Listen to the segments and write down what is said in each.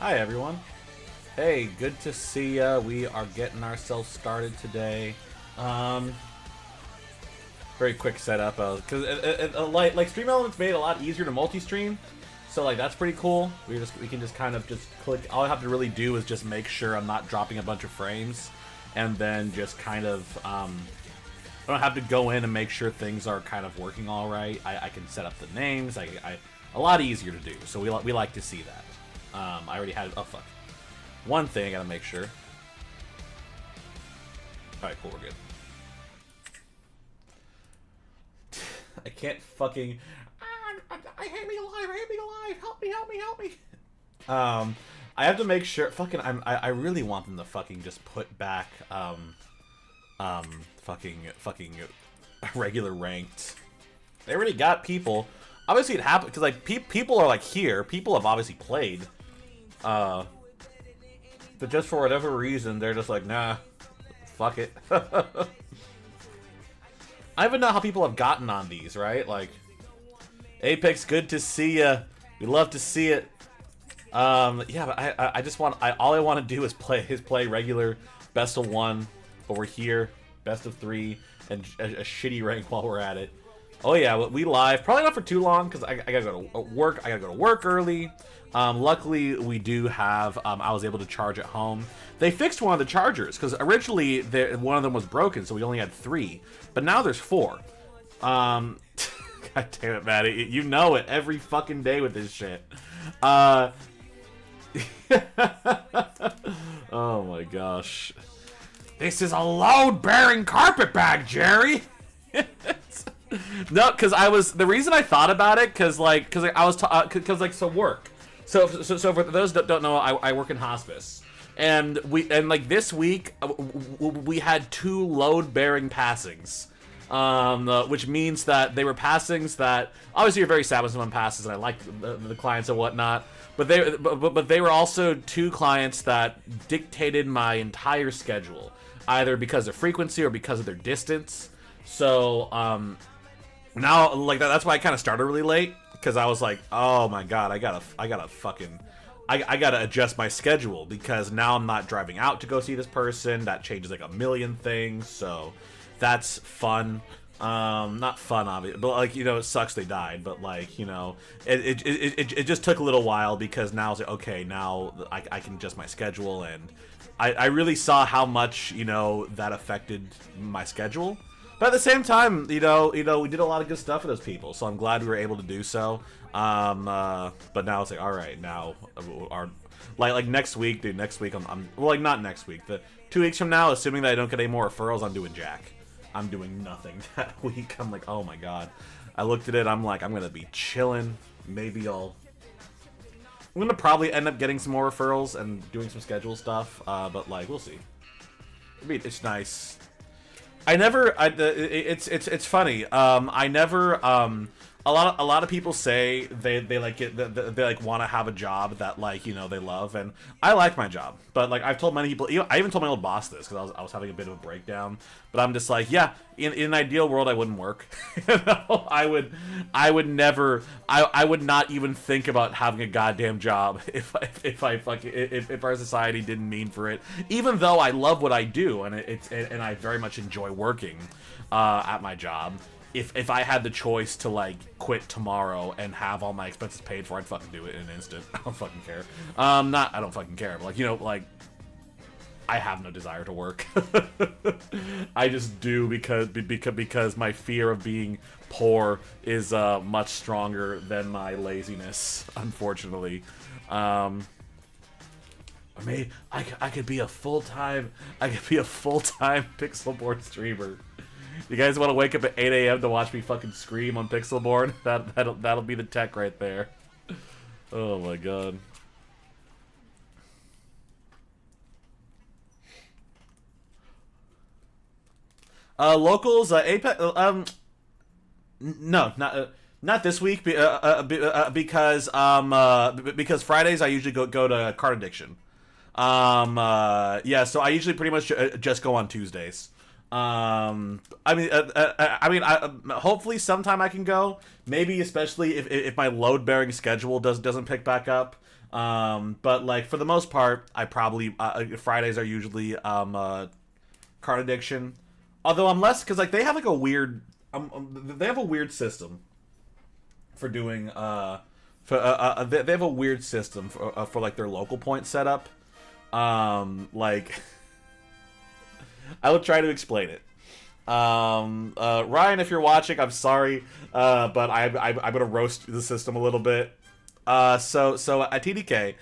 Hi everyone. Hey, good to see ya. We are getting ourselves started today. Very quick setup because like Stream Elements made it a lot easier to multi-stream, so like that's pretty cool. We can just kind of just click. All I have to really do is just make sure I'm not dropping a bunch of frames, and then just kind of I don't have to go in and make sure things are kind of working all right. I can set up the names. A lot easier to do. So we like to see that. I already had, oh fuck. One thing I gotta make sure. Alright, cool, we're good. I can't fucking, I hate me alive, help me. I have to make sure, fucking, I really want them to fucking just put back, fucking regular ranked. They already got people. Obviously it happened, because like, people are like here, people have obviously played. But just for whatever reason, they're just like, nah, fuck it. I even know how people have gotten on these, right? Like, Apex, good to see ya. We love to see it. Yeah, but I just want, all I want to do is play regular best of 1 over here, best of 3, and a shitty rank while we're at it. Oh yeah, we live. Probably not for too long because I gotta go to work. I gotta go to work early. Luckily, we do have. I was able to charge at home. They fixed one of the chargers because originally one of them was broken, so we only had 3. But now there's 4. God damn it, Maddie! You know it every fucking day with this shit. Oh my gosh! This is a load-bearing carpetbag, Jerry. No, because the reason I thought about it, because like so work. So for those that don't know, I work in hospice, and like this week we had 2 load-bearing passings, which means that they were passings that obviously you're very sad when someone passes, and I like the clients and whatnot, but they were also 2 clients that dictated my entire schedule, either because of frequency or because of their distance. So now, like that's why I kind of started really late, because I was like, oh my god, I gotta adjust my schedule, because now I'm not driving out to go see this person. That changes like a million things, so that's fun. Not fun, obviously, but like, you know, it sucks they died, but like, you know, it just took a little while, because now it's like, okay, now I can adjust my schedule, and I really saw how much, you know, that affected my schedule. But at the same time, you know, we did a lot of good stuff for those people, so I'm glad we were able to do so. But now it's like, all right, now like next week, dude. Next week, I'm well, like not next week. The 2 weeks from now, assuming that I don't get any more referrals, I'm doing jack. I'm doing nothing that week. I'm like, oh my god. I looked at it. I'm like, I'm gonna be chilling. Maybe I'm gonna probably end up getting some more referrals and doing some schedule stuff. But like, we'll see. It's nice. It's funny. I never, a lot of people say they like it, they like want to have a job that, like, you know, they love, and I like my job, but like I've told many people, you know, I even told my old boss this, because I was having a bit of a breakdown, but I'm just like, yeah, in an ideal world I wouldn't work. You know, I would never, I would not even think about having a goddamn job if our society didn't mean for it, even though I love what I do, and and I very much enjoy working at my job. If I had the choice to, like, quit tomorrow and have all my expenses paid for, I'd fucking do it in an instant. I don't fucking care. I don't fucking care, but, like, you know, like, I have no desire to work. I just do because my fear of being poor is much stronger than my laziness, unfortunately. I could be a full-time Pixelborn streamer. You guys want to wake up at 8 a.m. to watch me fucking scream on Pixelborn? That'll be the tech right there. Oh my god. Locals, Apex, no, not this week, because Fridays I usually go to Card Addiction. Yeah, so I usually pretty much just go on Tuesdays. Hopefully sometime I can go. Maybe especially if my load-bearing schedule doesn't pick back up. But like for the most part, I probably Fridays are usually card addiction. Although I'm less because like they have like a weird they have a weird system for doing they have a weird system for like their local point setup. Like I will try to explain it. Ryan, if you're watching, I'm sorry, but I'm gonna roast the system a little bit. So at TDK,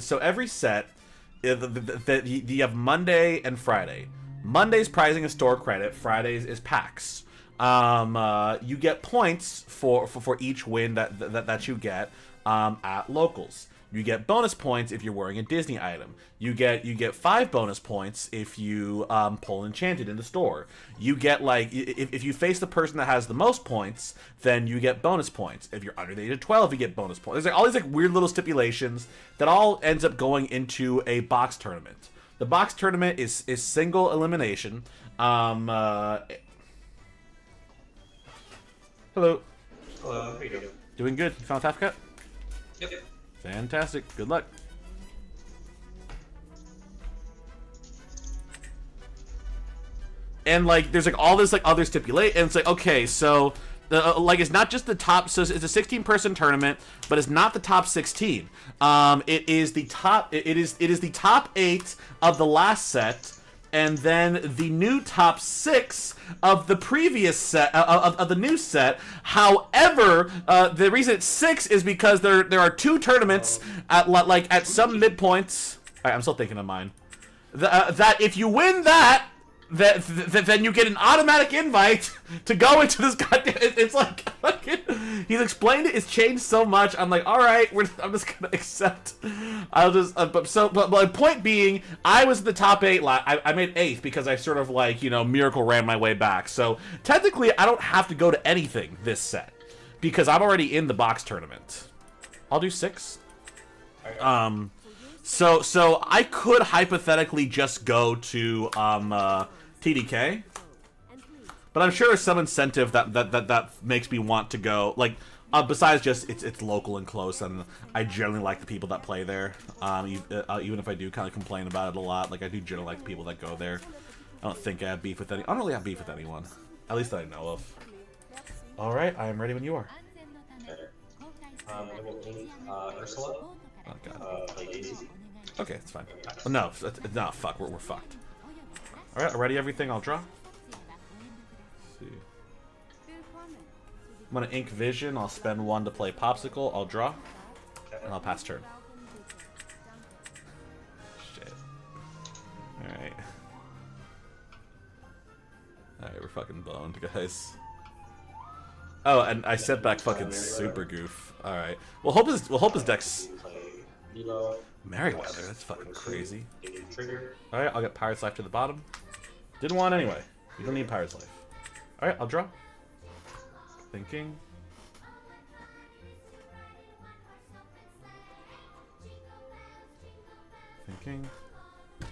so every set, you have Monday and Friday. Monday's prizing is store credit. Fridays is packs. You get points for each win that you get at locals. You get bonus points if you're wearing a Disney item. You get 5 bonus points if you pull Enchanted in the store. You get like if you face the person that has the most points, then you get bonus points. If you're under the age of 12, you get bonus points. There's like all these like weird little stipulations that all ends up going into a box tournament. The box tournament is single elimination. Hello. Hello, how you doing? Doing good. You found Half Cut? Yep. Fantastic. Good luck. And like, there's like all this like other stipulate, and it's like okay, so like it's not just the top. So it's a 16-person tournament, but it's not the top 16. It is the top. It is the top 8 of the last set, and then the new top 6 of the previous set of the new set. However, the reason it's 6 is because there are 2 tournaments at some midpoints. All right, I'm still thinking of mine. That if you win that. Then you get an automatic invite to go into this goddamn. It's like he's explained it. It's changed so much. I'm like, all right, I'm just gonna accept. I'll just. But my point being, I was in the top 8. I made 8th because I sort of like miracle ran my way back. So technically, I don't have to go to anything this set because I'm already in the box tournament. I'll do 6. So I could hypothetically just go to TDK, but I'm sure there's some incentive that makes me want to go. Like besides just it's local and close, and I generally like the people that play there. Even if I do kind of complain about it a lot, like I do generally like the people that go there. I don't think I have beef with any. I don't really have beef with anyone, at least that I know of. All right, I am ready when you are. Ursula. Oh god. Okay, it's fine. Oh, no, fuck, we're fucked. Alright, ready everything, I'll draw. Let's see. I'm gonna ink vision, I'll spend 1 to play Popsicle, I'll draw. And I'll pass turn. Shit. Alright. Alright, we're fucking boned, guys. Oh, and I set back fucking super goof. Alright. We'll hope his deck's Merryweather, that's fucking crazy. Alright, I'll get Pirate's Life to the bottom. Didn't want anyway. You don't need Pirate's Life. Alright, I'll draw. Thinking. Thinking. I'm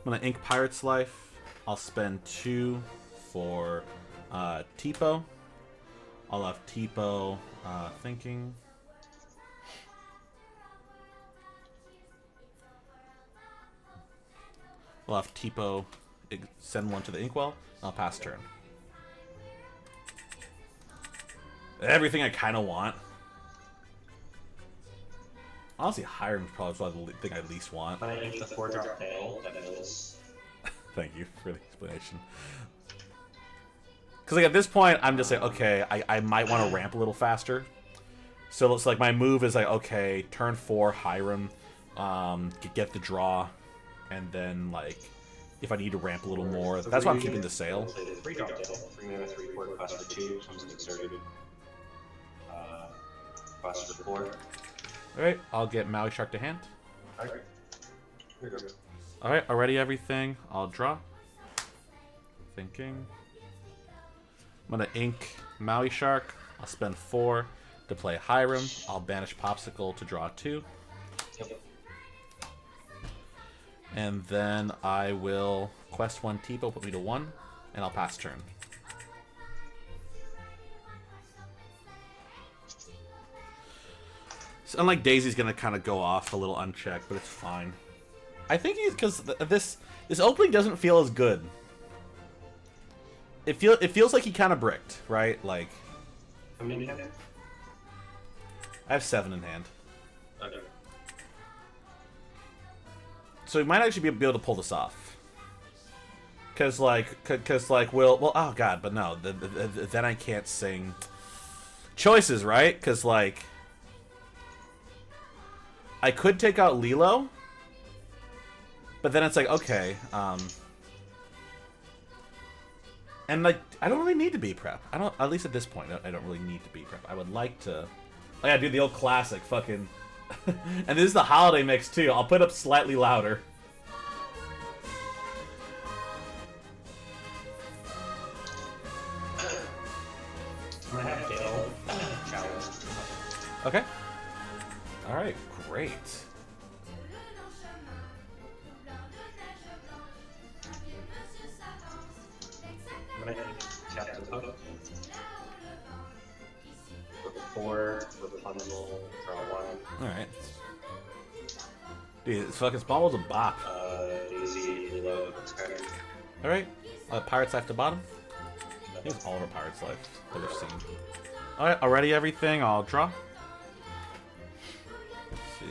gonna ink Pirate's Life. I'll spend 2 for Tipo. I'll have Tipo thinking. We'll have Tipo send 1 to the inkwell. I'll pass turn. Everything I kind of want. Honestly, Hiram's probably the thing I least want. I ink the 4-drop fail that mills. Thank you for the explanation. Because like at this point, I'm just like, okay, I might want to ramp a little faster. So it's like my move is like, okay, turn 4, Hiram, get the draw. And then, like, if I need to ramp a little more, that's why I'm keeping the sale. 3-drop tail. 3 mana, 3/4, cost for 2, comes exerted. Cost for 4. Alright, I'll get Maui Shark to hand. Alright. Here we go. Alright, already everything. I'll draw. Thinking. I'm gonna ink Maui Shark. I'll spend 4 to play Hiram. I'll banish Popsicle to draw 2. Yep. And then I will quest 1 Tipo, put me to 1, and I'll pass turn. So unlike Daisy's gonna kind of go off a little unchecked, but it's fine. I think he's because this opening doesn't feel as good. It feels like he kind of bricked, right? Like. How many do you have? I have 7 in hand. Okay. So we might actually be able to pull this off. Cause like well, oh god, but no, then I can't sing. Choices, right? Cause like, I could take out Lilo, but then it's like, okay, and like, I don't really need to be prep. I don't, at least at this point, I don't really need to be prep. I would like to. Oh yeah, dude, the old classic, fucking. And this is the holiday mix too. I'll put up slightly louder. I'm gonna have Dale challenge. Okay. All right, great. I'm gonna cast the hook. Put 4, Rapunzel, draw 1. All right. Dude, this fucking spawn was a bop. Daisy, Lilo, Skyrim. All right. Pirates Life to bottom. I think it's all of our Pirates Life that we've seen. All right, already everything. I'll draw. Let's see.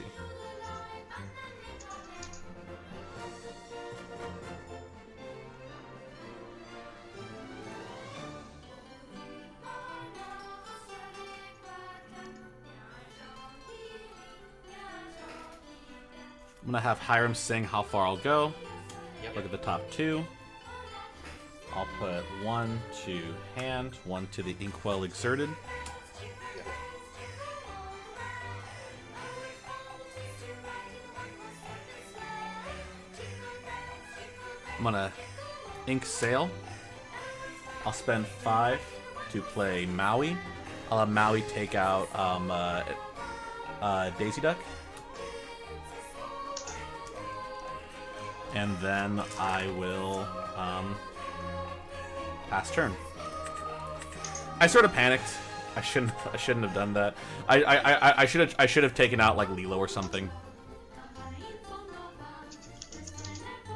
I'm gonna have Hiram sing "How Far I'll Go." Yep. Look at the top 2. I'll put 1 to hand, 1 to the Inkwell Exerted. Yep. I'm gonna Ink Sail. I'll spend 5 to play Maui. I'll have Maui take out Daisy Duck. And then I will pass turn. I sort of panicked. I shouldn't have done that. I should have taken out like Lilo or something.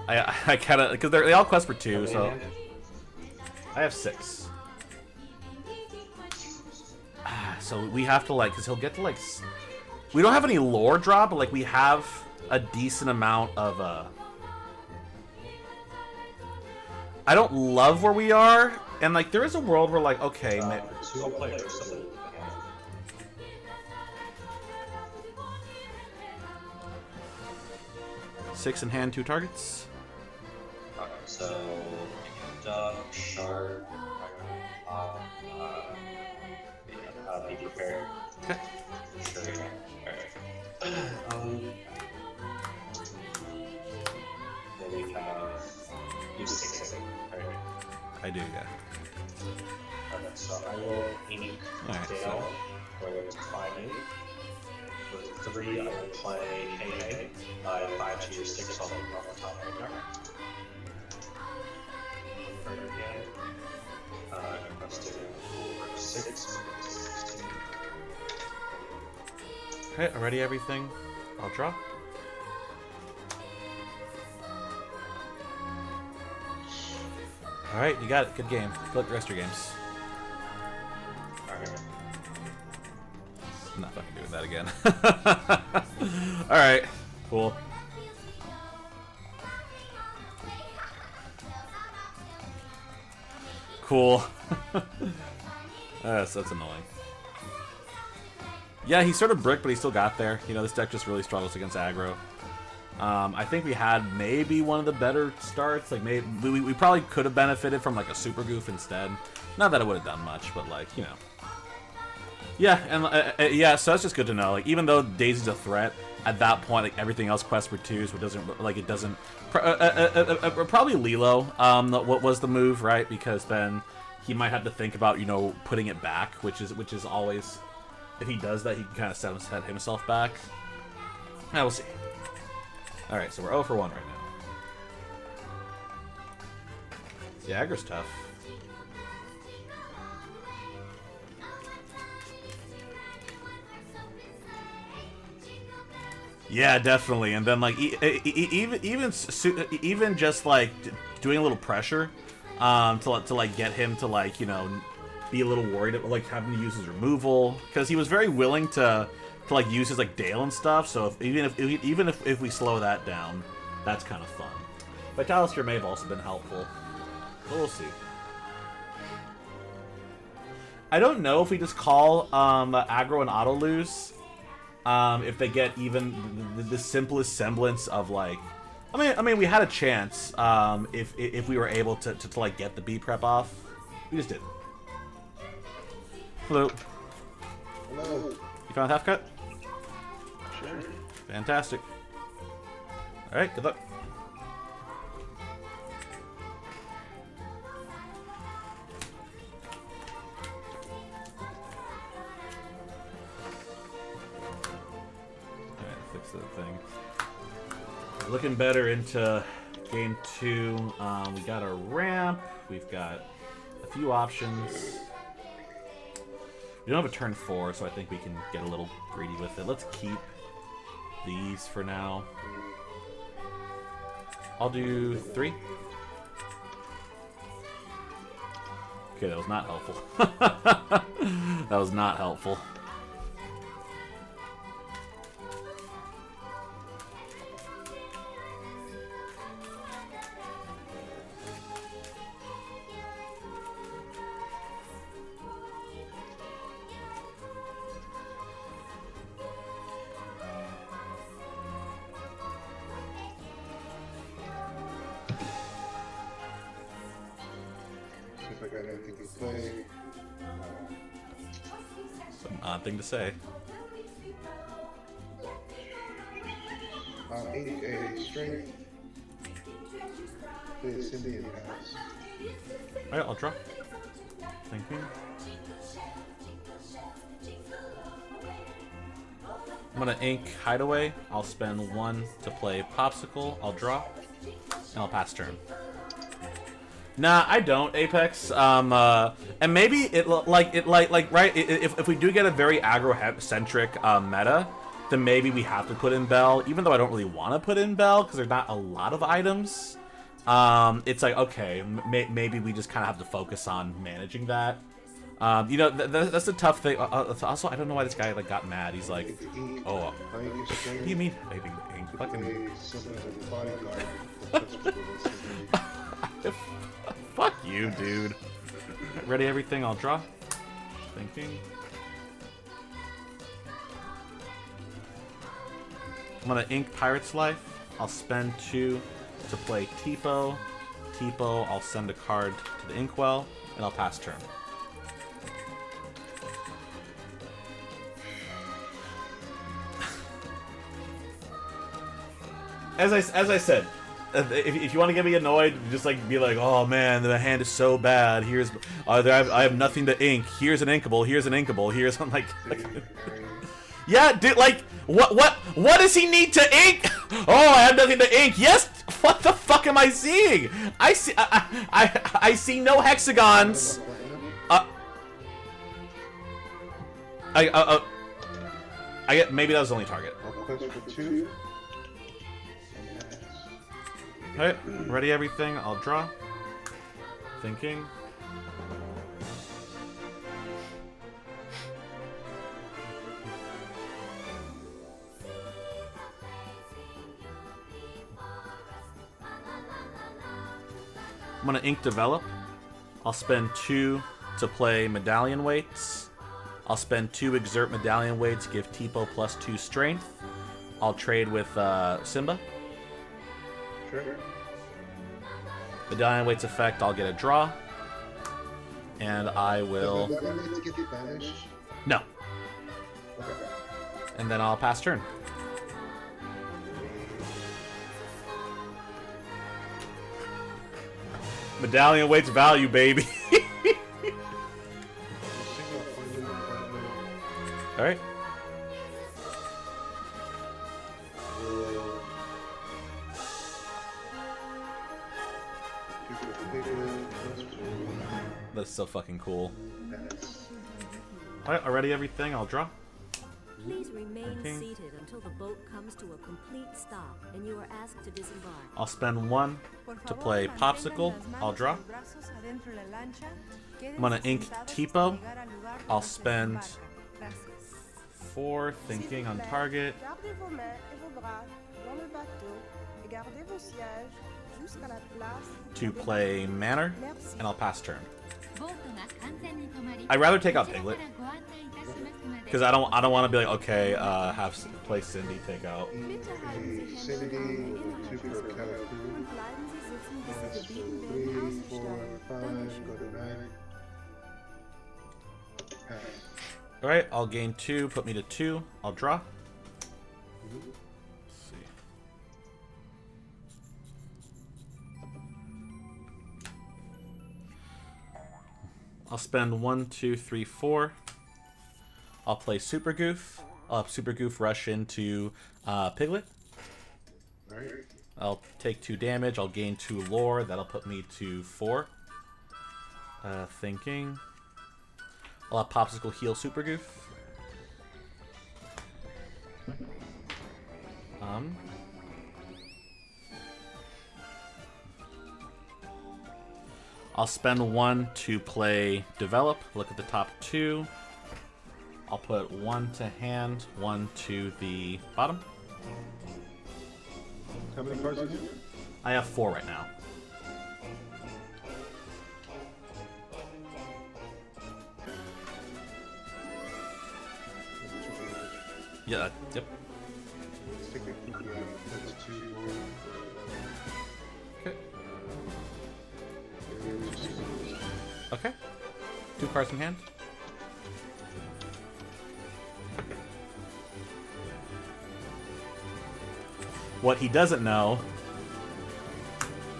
I kind of, because they all quest for 2, so I have 6. So we have to like, because he'll get to like, we don't have any lore draw, but like we have a decent amount of I don't love where we are, and like there is a world where like, okay, 2 players, so 6 in hand, 2 targets. okay, so Duck, Shark, be prepared. Okay. Sure. Alright. Then we have use 6 alright. I do, yeah. Okay, so I will ink Alright, Dale, whether it's 5-8. For 3, I will play Hey. 5 to your 6, I'll move off the top right there. Right again. Requested 6. Okay, already everything. I'll draw. Alright, you got it. Good game. Good luck the rest of your games. Alright. I'm not fucking doing that again. Alright, cool. Cool. So that's annoying. Yeah, he sort of bricked, but he still got there. You know, this deck just really struggles against aggro. I think we had maybe one of the better starts. Like, maybe we probably could have benefited from like a super goof instead. Not that it would have done much, but like, you know. Yeah, and yeah, so that's just good to know. Like, even though Daisy's a threat, at that point, like everything else quest for 2, so it doesn't like it doesn't. Probably Lilo. What was the move, right? Because then he might have to think about, you know, putting it back, which is always, if he does that, he can kind of set himself back. Now we'll see. All right, so we're 0 for 1 right now. Yeah, aggro's tough. Yeah, definitely. And then like even just like doing a little pressure, to like get him to like be a little worried about like having to use his removal, because he was very willing to like use his like Dale and stuff. So even if we slow that down, that's kind of fun. Vitalister may have also been helpful, but we'll see. I don't know if we just call aggro and auto lose. If they get even the simplest semblance of like, I mean, we had a chance if we were able to like get the B prep off. We just didn't. Hello. Hello. You found half cut? Sure. Fantastic. All right. Good luck. Thing. Looking better into game 2. We got our ramp. We've got a few options. We don't have a turn 4, so I think we can get a little greedy with it. Let's keep these for now. I'll do 3. Okay, that was not helpful. That was not helpful. If I got anything to play. Some odd thing to say. 8 strength. Play a Cindy in the house. Alright, I'll draw. Thank you. I'm gonna ink Hideaway. I'll spend 1 to play Popsicle. I'll draw. And I'll pass turn. Nah, I don't, Apex. And maybe it right. If we do get a very aggro-centric meta, then maybe we have to put in Bell. Even though I don't really want to put in Bell because there's not a lot of items. It's like, okay, maybe we just kind of have to focus on managing that. That's the tough thing. Also, I don't know why this guy like got mad. He's like, oh, what do you mean having ink? Fucking. Fuck you, dude. Ready everything, I'll draw. Thinking. I'm gonna ink Pirate's Life. I'll spend 2 to play Tipo. Tipo, I'll send a card to the Inkwell, and I'll pass turn. As I said, if you want to get me annoyed, just like be like, oh man, the hand is so bad. Here's, I have nothing to ink. Here's an inkable. Here's an inkable. Here's, I'm like yeah, dude. Like, what does he need to ink? Oh, I have nothing to ink. Yes. What the fuck am I seeing? I see no hexagons. I get, maybe that was the only target. Alright, ready everything, I'll draw. Thinking. I'm gonna ink Develop. I'll spend 2 to play Medallion Weights. I'll spend 2 Exert Medallion Weights, give Tipo +2 Strength. I'll trade with Simba. Sure. Medallion Weight's effect, I'll get a draw. And I will... Does Medallion Weights get the advantage? No. Okay. And then I'll pass turn. Medallion Weight's value, baby. Alright. That's so fucking cool. Alright, already everything, I'll draw. Please remain Okay. seated until the boat comes to a complete stop and you are asked to disembark. I'll spend 1 to play Popsicle. I'll draw. I'm gonna ink Tipo. I'll spend 4 thinking on target. Gardez vos mains et vos bras dans le bateau et gardez vos sièges jusqu'à la place. To play Manor, Merci. and I'll pass turn. I'd rather take out Piglet because I don't want to be like, okay, play Cindy, take out. Cindy with 2 per California. Und bleiben Sie sitzen, bis Sie That's gebeten for werden, 3, 4, auszusteigen. 5, go to 9. Pass. Alright, I'll gain 2, put me to 2. I'll draw. Let's see. I'll spend 1, 2, 3, 4. I'll play Super Goof. I'll have Super Goof rush into Piglet. Alright. I'll take 2 damage. I'll gain 2 lore. That'll put me to 4. Thinking. I'll have Popsicle heal Super Goof. I'll spend 1 to play Develop. Look at the top 2. I'll put 1 to hand, 1 to the bottom. How many cards is it? I have 4 right now. Yeah, yep. Let's take a peek at it. That's 2 more. Okay. Maybe we just- Okay. 2 cards in hand. What he doesn't know,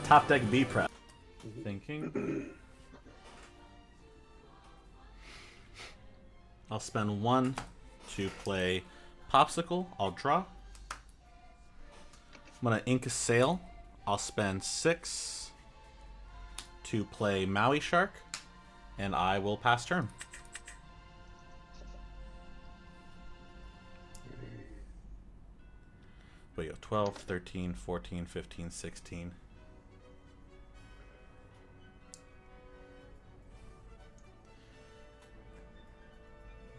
top deck B prep. Thinking. I'll spend 1 to play Popsicle. I'll draw. I'm gonna ink a Sail. I'll spend 6 to play Maui Shark, and I will pass turn. Wait, 12, 13, 14, 15, 16.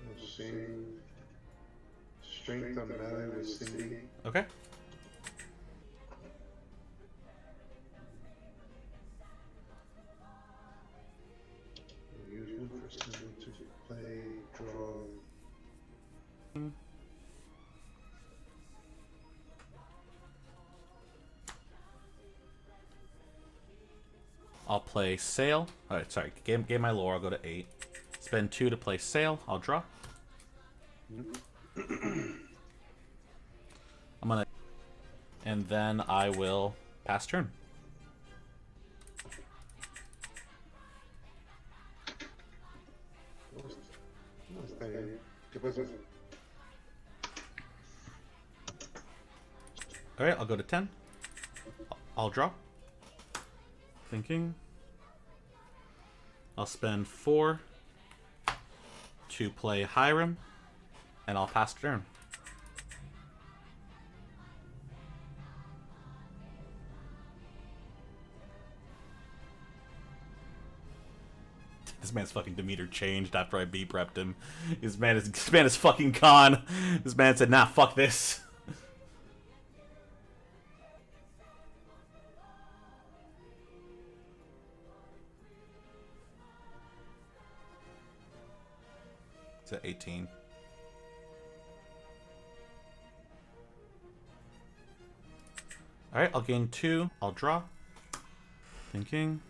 We'll sing Strength on Valley with Cindy. Okay. We'll use 1 for Cindy to play, draw. I'll play Sail. Alright, sorry. Game my lore. I'll go to 8. Spend 2 to play Sail. I'll draw. I'm gonna... And then I will pass turn. ¿Cómo está bien? ¿Qué pasó? Alright, I'll go to 10. I'll draw. Thinking. I'll spend 4 to play Hiram, and I'll pass turn. This man's fucking demeanor changed after I B-prepped him. This man is fucking gone. This man said, nah, fuck this. It's at 18. Alright, I'll gain 2. I'll draw. Thinking.